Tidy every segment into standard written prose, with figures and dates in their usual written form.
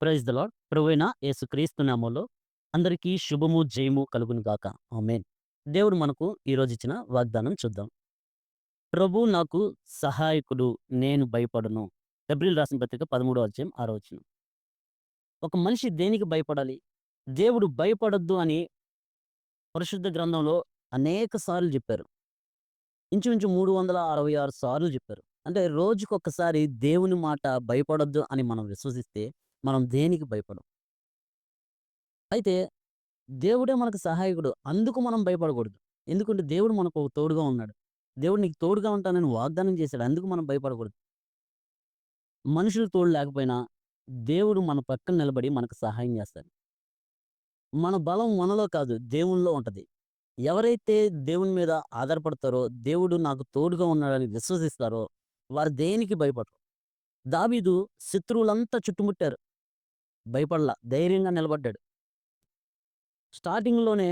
Praise the lord. ప్రభువైన యేసుక్రీస్తు నామంలో అందరికీ శుభము, జయము కలుగును గాక. ఆమేన్. దేవుడు మనకు ఈరోజు ఇచ్చిన వాగ్దానం చూద్దాం. ప్రభు నాకు సహాయకుడు, నేను భయపడను. హెబ్రీయులు రాసిన పత్రిక 13వ అధ్యాయం 6వ వచనం. ఒక మనిషి దేనికి భయపడాలి? దేవుడు భయపడొద్దు అని పరిశుద్ధ గ్రంథంలో అనేక సార్లు చెప్పారు. ఇంచుమించు 366 సార్లు చెప్పారు. అంటే రోజుకొకసారి దేవుని మాట భయపడొద్దు అని మనం విశ్వసిస్తే మనం దేనికి భయపడం. అయితే దేవుడే మనకు సహాయకుడు. అందుకు మనం భయపడకూడదు. ఎందుకంటే దేవుడు మనకు తోడుగా ఉన్నాడు. దేవుడు నీకు తోడుగా ఉంటానని వాగ్దానం చేశాడు. అందుకు మనం భయపడకూడదు. మనుషులు తోడు లేకపోయినా దేవుడు మన పక్కన నిలబడి మనకు సహాయం చేస్తాడు. మన బలం మనలో కాదు, దేవునిలో ఉంటది. ఎవరైతే దేవుని మీద ఆధారపడతారో, దేవుడు నాకు తోడుగా ఉన్నాడని విశ్వసిస్తారో, వారు దేనికి భయపడరు. దావీదు శత్రువులంతా చుట్టుముట్టారు. భయపడలా. ధైర్యంగా నిలబడ్డాడు. స్టార్టింగ్‌లోనే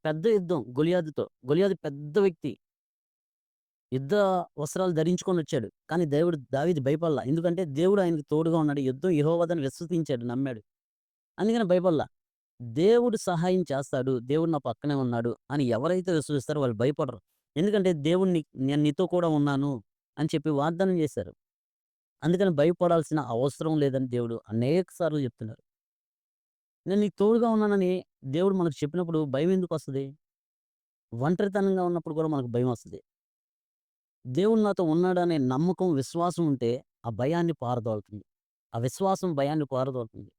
పెద్ద యుద్ధం గొలియాతుతో. గొలియాతు పెద్ద వ్యక్తి. యుద్ధ వస్త్రాలు ధరించుకొనొచ్చాడు. కానీ దావీదు భయపడలా. ఎందుకంటే దేవుడు ఆయనకు తోడుగా ఉన్నాడు. యుద్ధం యెహోవాదని విశ్వసించాడు, నమ్మాడు. అందుకని భయపడలా. దేవుడు సహాయం చేస్తాడు, దేవుడు నా పక్కనే ఉన్నాడు అని ఎవరైతే విశ్వసిస్తారో వాళ్ళు భయపడరు. ఎందుకంటే నేను నీతో కూడా ఉన్నాను అని చెప్పి వాగ్దానం చేశారు. అందుకని భయపడాల్సిన అవసరం లేదని దేవుడు అనేక సార్లు చెప్తున్నారు. నేను నీకు తోడుగా ఉన్నానని దేవుడు మనకు చెప్పినప్పుడు భయం ఎందుకొస్తది? ఒంటరితనంగా ఉన్నప్పుడు కూడా మనకు భయమొస్తది. దేవుడు నాతో ఉన్నాడనే నమ్మకం, విశ్వాసం ఉంటే ఆ భయాన్ని పారదోలుతుంది. ఆ విశ్వాసం భయాన్ని పారదోలుతుంది.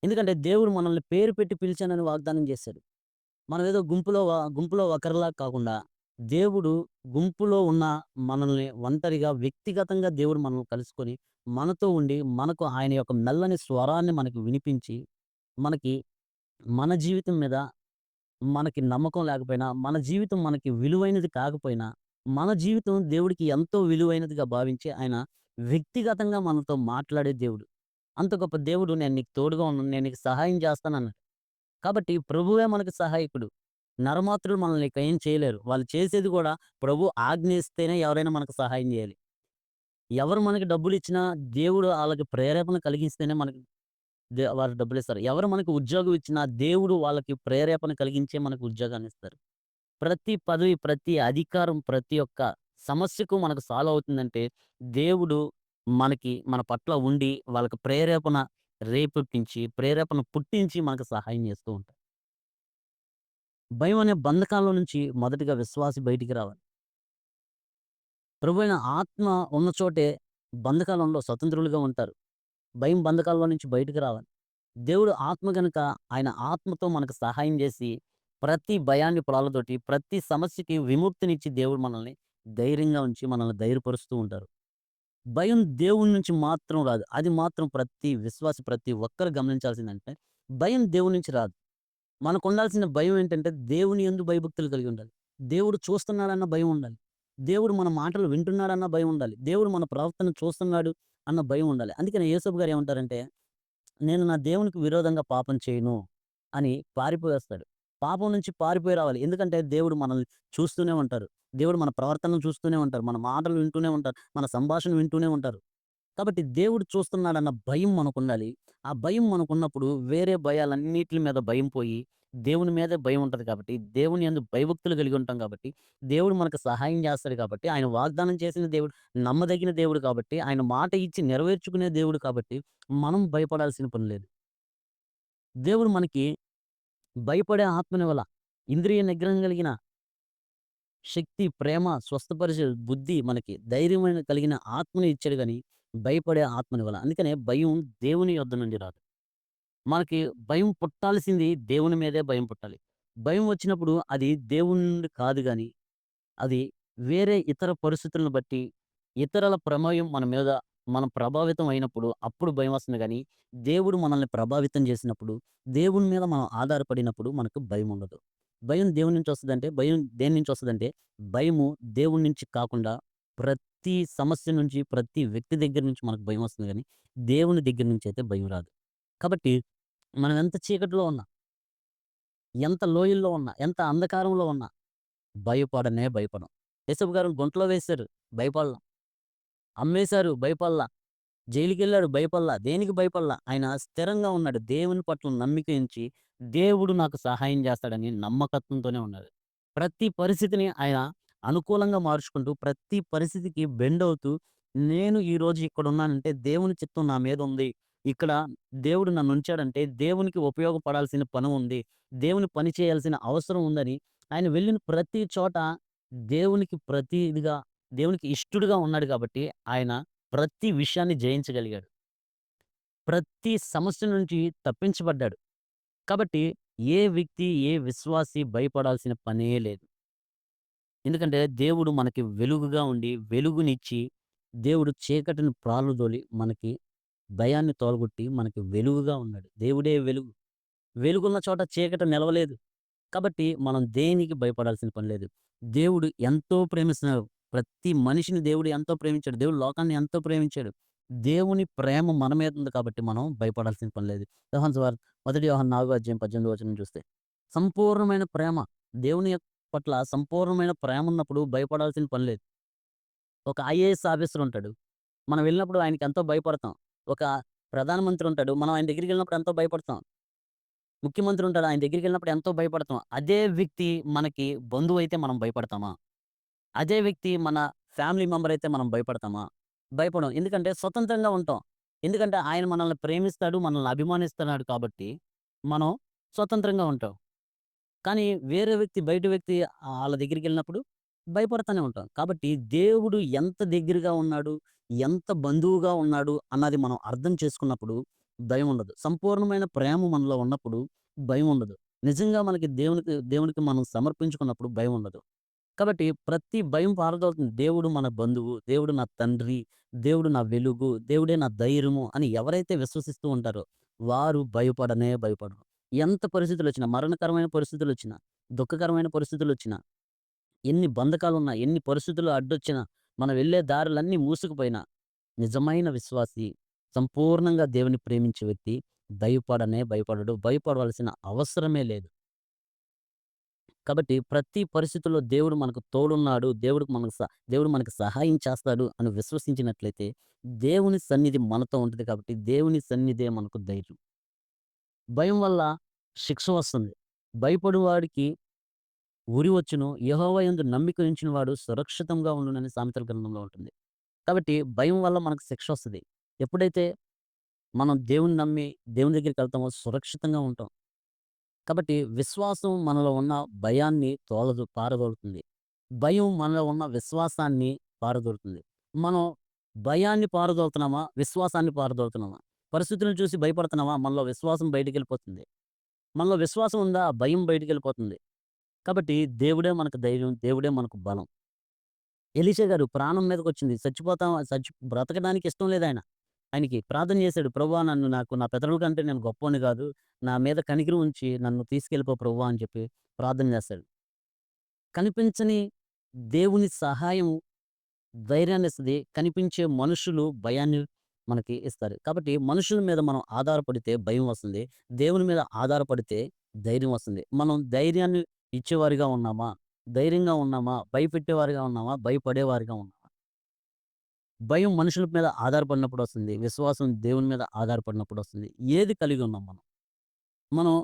ఎందుకంటే దేవుడు మనల్ని పేరు పెట్టి పిలిచానని వాగ్దానం చేశాడు. మనం ఏదో గుంపులో ఒకరిలా కాకుండా దేవుడు గుంపులో ఉన్న మనల్ని ఒంటరిగా వ్యక్తిగతంగా దేవుడు మనల్ని కలుసుకొని మనతో ఉండి మనకు ఆయన యొక్క మెల్లని స్వరాన్ని మనకు వినిపించి మనకి మన జీవితం మీద మనకి నమ్మకం లేకపోయినా, మన జీవితం మనకి విలువైనది కాకపోయినా, మన జీవితం దేవుడికి ఎంతో విలువైనదిగా భావించి, ఆయన వ్యక్తిగతంగా మనతో మాట్లాడే దేవుడు. అంత గొప్ప దేవుడు, నేను నీకు తోడుగా ఉన్నాను, నేను నీకు సహాయం చేస్తానన్నాడు. కాబట్టి ప్రభువే మనకు సహాయకుడు. నరమాత్రులు మనల్ని ఇక ఏం చేయలేరు. వాళ్ళు చేసేది గూడా ప్రభు ఆజ్ఞ ఇస్తేనే ఎవరైనా మనకు సహాయం జేయాలి. ఎవరు మనకి డబ్బులిచ్చినా దేవుడు ఆళ్ళకి ప్రేరేపణ కలిగిస్తేనే మనకి వారు డబ్బులిస్తారు. ఎవరు మనకు ఉద్యోగం ఇచ్చినా దేవుడు వాళ్ళకి ప్రేరేపణ కలిగించే మనకు ఉద్యోగాన్నిస్తారు. ప్రతి పదవి, ప్రతి అధికారం, ప్రతి ఒక్క సమస్యకు మనకు సాల్వ్ అవుతుందంటే, దేవుడు మన పట్ల ఉండి, వాళ్ళకి ప్రేరేపణ పుట్టించి మనకు సహాయం చేస్తూ ఉంటాడు. భయం అనే బంధకాల్లో నుంచి మొదటిగా విశ్వాసి బయటికి రావాలి. ప్రభువైన ఆత్మ ఉన్న చోటే బంధకాలంలో స్వతంత్రులుగా ఉంటారు. భయం బంధకాల్లో నుంచి బయటికి రావాలి. దేవుడు ఆత్మ గనుక ఆయన ఆత్మతో మనకు సహాయం చేసి, ప్రతి భయాన్ని పొలాలతోటి, ప్రతి సమస్యకి విముక్తినిచ్చి దేవుడు మనల్ని ధైర్యంగా ఉంచి, మనల్ని ధైర్యపరుస్తూ ఉంటారు. భయం దేవుని నుంచి మాత్రం రాదు. అది మాత్రం ప్రతి విశ్వాసి, ప్రతి ఒక్కరు గమనించాల్సిందంటే, భయం దేవుని నుంచి రాదు. మనకుండాల్సిన భయం ఏంటంటే, దేవుని యందు భయభక్తులు కలిగి ఉండాలి. దేవుడు చూస్తున్నాడన్న భయం ఉండాలి. దేవుడు మన మాటలు వింటున్నాడన్న భయం ఉండాలి. దేవుడు మన ప్రవర్తన చూస్తున్నాడు అన్న భయం ఉండాలి. అందుకనే యేసప్ప గారు ఏమంటారంటే, నేను నా దేవునికి విరోధంగా పాపం చేయను అని పారిపోయేస్తాడు. పాపం నుంచి పారిపోయి రావాలి. ఎందుకంటే దేవుడు మనల్ని చూస్తూనే ఉంటారు. దేవుడు మన ప్రవర్తనను చూస్తూనే ఉంటారు. మన మాటలు వింటూనే ఉంటారు. మన సంభాషణ వింటూనే ఉంటారు. కాబట్టి దేవుడు చూస్తున్నాడన్న భయం మనకుండాలి. ఆ భయం మనకున్నప్పుడు వేరే భయాలన్నిట్లి మీద భయం పోయి, దేవుని మీదే భయం ఉంటది కాబట్టి, దేవుని యందు భయభక్తులు కలిగి ఉంటాం కాబట్టి, దేవుడు మనకు సహాయం చేస్తాడు కాబట్టి, ఆయన వాగ్దానం చేసిన దేవుడు నమ్మదగిన దేవుడు కాబట్టి, ఆయన మాట ఇచ్చి నెరవేర్చుకునే దేవుడు కాబట్టి, మనం భయపడాల్సిన పని లేదు. దేవుడు మనకి భయపడే ఆత్మనివ్వల. ఇంద్రియ నిగ్రహం కలిగిన శక్తి, ప్రేమ, స్వస్థపరిచే బుద్ధి మనకి ధైర్యమైన కలిగిన ఆత్మని ఇచ్చాడు గాని, భయపడే ఆత్మనివ్వల. అందుకనే భయం దేవుని యొద్ద నుండి రాదు. మనకి భయం పుట్టాల్సింది దేవుని మీదే భయం పుట్టాలి. భయం వచ్చినప్పుడు అది దేవుని నుండి కాదు గాని, అది వేరే ఇతర పరిస్థితులను బట్టి, ఇతరుల ప్రమేయం మన మీద మనం ప్రభావితం అయినప్పుడు అప్పుడు భయమొస్తుంది గానీ, దేవుడు మనల్ని ప్రభావితం చేసినప్పుడు, దేవుని మీద మనం ఆధారపడినప్పుడు మనకు భయముండదు. భయం దేవుని నుంచి వస్తదంటే, భయం దేని నుంచి వస్తదంటే, భయము దేవుని నుంచి కాకుండా ప్రతి సమస్య నుంచి, ప్రతి వ్యక్తి దగ్గర నుంచి మనకు భయమొస్తుంది గానీ, దేవుని దగ్గర నుంచయితే భయం రాదు. కాబట్టి మనం ఎంత చీకటిలో ఉన్నా, ఎంత లోయల్లో ఉన్నా, ఎంత అంధకారంలో ఉన్నా భయపడం. యేసప్ప గారు గుంటలో వేశారు. భయపడల. అమ్మేశారు. భయపడల. జైలుకెళ్ళాడు భయపడలా. దేనికి భయపడలా. ఆయన స్థిరంగా ఉన్నాడు. దేవుని పట్ల నమ్మిక ఉంచి, దేవుడు నాకు సహాయం చేస్తాడని నమ్మకత్వంతోనే ఉన్నాడు. ప్రతి పరిస్థితిని ఆయన అనుకూలంగా మార్చుకుంటూ, ప్రతి పరిస్థితికి బెండవుతూ, నేను ఈరోజు ఇక్కడున్నానంటే దేవుని చిత్తం నా మీదుంది. ఇక్కడ దేవుడు నన్నుంచాడంటే దేవునికి ఉపయోగపడాల్సిన పని ఉంది. దేవుని పని చేయాల్సిన అవసరం ఉందని ఆయన వెళ్ళిన ప్రతి చోట దేవునికి ప్రతీదిగా దేవునికి ఇష్టుడుగా ఉన్నాడు కాబట్టి ఆయన ప్రతి విషయాన్ని జయించగలిగాడు. ప్రతి సమస్య నుంచి తప్పించబడ్డాడు. కాబట్టి ఏ వ్యక్తి, ఏ విశ్వాసి భయపడాల్సిన పనే లేదు. ఎందుకంటే దేవుడు మనకి వెలుగుగా ఉండి, వెలుగునిచ్చి, దేవుడు చీకటిని ప్రాలుదోలి మనకి భయాన్ని తొలగొట్టి మనకి వెలుగుగా ఉన్నాడు. దేవుడే వెలుగు. వెలుగున్న చోట చీకటి నిలవలేదు. కాబట్టి మనం దేనికి భయపడాల్సిన పని లేదు. దేవుడు ఎంతో ప్రేమిస్తున్నాడు. ప్రతి మనిషిని దేవుడు ఎంతో ప్రేమించాడు. దేవుడు లోకాన్ని ఎంతో ప్రేమించాడు. దేవుని ప్రేమ మన మీద ఉంది కాబట్టి మనం భయపడాల్సిన పని లేదు. యోహాను సువార్త 1 యోహాను 4 అధ్యాయం 18 వచనం చూస్తే సంపూర్ణమైన ప్రేమ దేవుని పట్ల సంపూర్ణమైన ప్రేమ ఉన్నప్పుడు భయపడాల్సిన పని లేదు. ఒక ఐఏఎస్ ఆఫీసర్ ఉంటాడు. మనం వెళ్ళినప్పుడు ఆయనకి ఎంతో భయపడతాం. ఒక ప్రధానమంత్రి ఉంటాడు. మనం ఆయన దగ్గరికెళ్ళినప్పుడు ఎంతో భయపడతాం. ముఖ్యమంత్రి ఉంటాడు. ఆయన దగ్గరికెళ్ళినప్పుడు ఎంతో భయపడతాం. అదే వ్యక్తి మనకి బంధువైతే మనం భయపడతామా? అదే వ్యక్తి మన ఫ్యామిలీ మెంబర్ అయితే మనం భయపడతామా? భయపడం. ఎందుకంటే స్వతంత్రంగా ఉంటాం. ఎందుకంటే ఆయన మనల్ని ప్రేమిస్తాడు, మనల్ని అభిమానిస్తున్నాడు కాబట్టి మనం స్వతంత్రంగా ఉంటాం. కానీ వేరే వ్యక్తి, బయట వ్యక్తి ఆళ్ళ దగ్గరికెళ్ళినప్పుడు భయపడతానే ఉంటాం. కాబట్టి దేవుడు ఎంత దగ్గరగా ఉన్నాడు, ఎంత బంధువుగా ఉన్నాడు అన్నది మనం అర్థం చేసుకున్నప్పుడు భయం ఉండదు. సంపూర్ణమైన ప్రేమ మనలో ఉన్నప్పుడు భయం ఉండదు. నిజంగా మనకి దేవునికి మనం సమర్పించుకున్నప్పుడు భయం ఉండదు. కాబట్టి ప్రతి భయం పారదోలుతుంది. దేవుడు మన బంధువు, దేవుడు నా తండ్రి, దేవుడు నా వెలుగు, దేవుడే నా ధైర్యము అని ఎవరైతే విశ్వసిస్తూ ఉంటారో వారు భయపడనే భయపడరు. ఎంత పరిస్థితులొచ్చినా, మరణకరమైన పరిస్థితులొచ్చినా, దుఃఖకరమైన పరిస్థితులొచ్చినా, ఎన్ని బంధకాలున్నా, ఎన్ని పరిస్థితులు అడ్డొచ్చినా, మనం వెళ్ళే దారులన్నీ మూసుకుపోయినా, నిజమైన విశ్వాసి, సంపూర్ణంగా దేవుని ప్రేమించే వ్యక్తి భయపడనే భయపడడు. భయపడవలసిన అవసరమే లేదు. కాబట్టి ప్రతి పరిస్థితుల్లో దేవుడు మనకు తోడున్నాడు. దేవుడు మనకు సహాయం చేస్తాడు అని విశ్వసించినట్లయితే, దేవుని సన్నిధి మనతో ఉంటది కాబట్టి, దేవుని సన్నిధే మనకు ధైర్యం. భయం వల్ల శిక్ష వస్తుంది. భయపడువాడికి ఉరి వచ్చును. యెహోవా యందు నమ్మిక ఉంచిన వాడు సురక్షితంగా ఉండునని సామెతల గ్రంథంలో ఉంటుంది. కాబట్టి భయం వల్ల మనకు శిక్షొస్తది. ఎప్పుడైతే మనం దేవుని నమ్మి దేవుని దగ్గరికెళ్తామో సురక్షితంగా ఉంటాం. కాబట్టి విశ్వాసం మనలో ఉన్న భయాన్ని పారదోలుతుంది. భయం మనలో ఉన్న విశ్వాసాన్ని పారదోలుతుంది. మనం భయాన్ని పారదోలుతున్నామా? విశ్వాసాన్ని పారదోలుతున్నామా? పరిస్థితులను చూసి భయపడుతున్నామా? మనలో విశ్వాసం బయటికెళ్ళిపోతుంది. మనలో విశ్వాసం ఉందా? భయం బయటికెళ్ళిపోతుంది. కాబట్టి దేవుడే మనకు ధైర్యం. దేవుడే మనకు బలం. ఎలీషా గారు ప్రాణం మీదకొచ్చింది. బ్రతకడానికి ఇష్టం లేదాయన. ఆయనకి ప్రార్థన చేశాడు. ప్రభువా నా పితరుల కంటే నేను గొప్పోడిని గాదు. నా మీద కనికరం ఉంచి నన్ను తీసుకెళ్ళిపో ప్రభువా అని చెప్పి ప్రార్థన చేస్తాడు. కనిపించని దేవుని సహాయం ధైర్యాన్నిస్తది. కనిపించే మనుషులు భయాన్ని మనకి ఇస్తారు. కాబట్టి మనుషుల మీద మనం ఆధారపడితే భయం వస్తుంది. దేవుని మీద ఆధారపడితే ధైర్యం వస్తుంది. మనం ధైర్యాన్ని ఇచ్చేవారిగా ఉన్నామా? ధైర్యంగా ఉన్నామా? భయపెట్టేవారిగా ఉన్నామా? భయపడేవారిగా ఉన్నామా? భయం మనుషుల మీద ఆధారపడినప్పుడొస్తుంది. విశ్వాసం దేవుని మీద ఆధారపడినప్పుడొస్తుంది. ఏది కలిగి ఉన్నాం మనం? మనం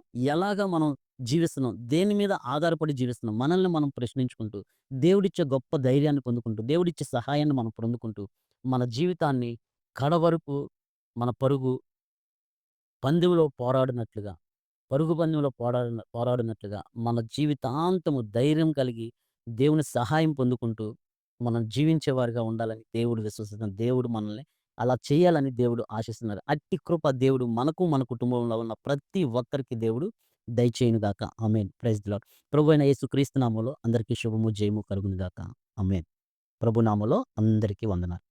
మనం జీవిస్తున్నాం? దేని మీద ఆధారపడి జీవిస్తున్నాం? మనల్ని మనం ప్రశ్నించుకుంటూ, దేవుడిచ్చే గొప్ప ధైర్యాన్ని పొందుకుంటూ, దేవుడిచ్చే సహాయాన్ని మనం పొందుకుంటూ, మన జీవితాన్ని కడవరకు మన పందెంలో పోరాడినట్లుగా, పరుగు పందెంలో పోరాడినట్లుగా మన జీవితాంతము ధైర్యం కలిగి, దేవుని సహాయం పొందుకుంటూ, మనం జీవించేవారిగా ఉండాలని దేవుడు విశ్వసిస్తున్నాడు. దేవుడు మనల్ని అలా చేయాలని దేవుడు ఆశిస్తున్నారు. అట్టి కృప దేవుడు మనకు, మన కుటుంబంలో ఉన్న ప్రతి ఒక్కరికి దేవుడు దయచేయును గాక. ఆమేన్. Praise the lord. ప్రభువైన యేసుక్రీస్తు నామంలో అందరికీ శుభము, జయము కలుగును గాక. ఆమేన్. ప్రభు నామంలో అందరికీ వందనాలు.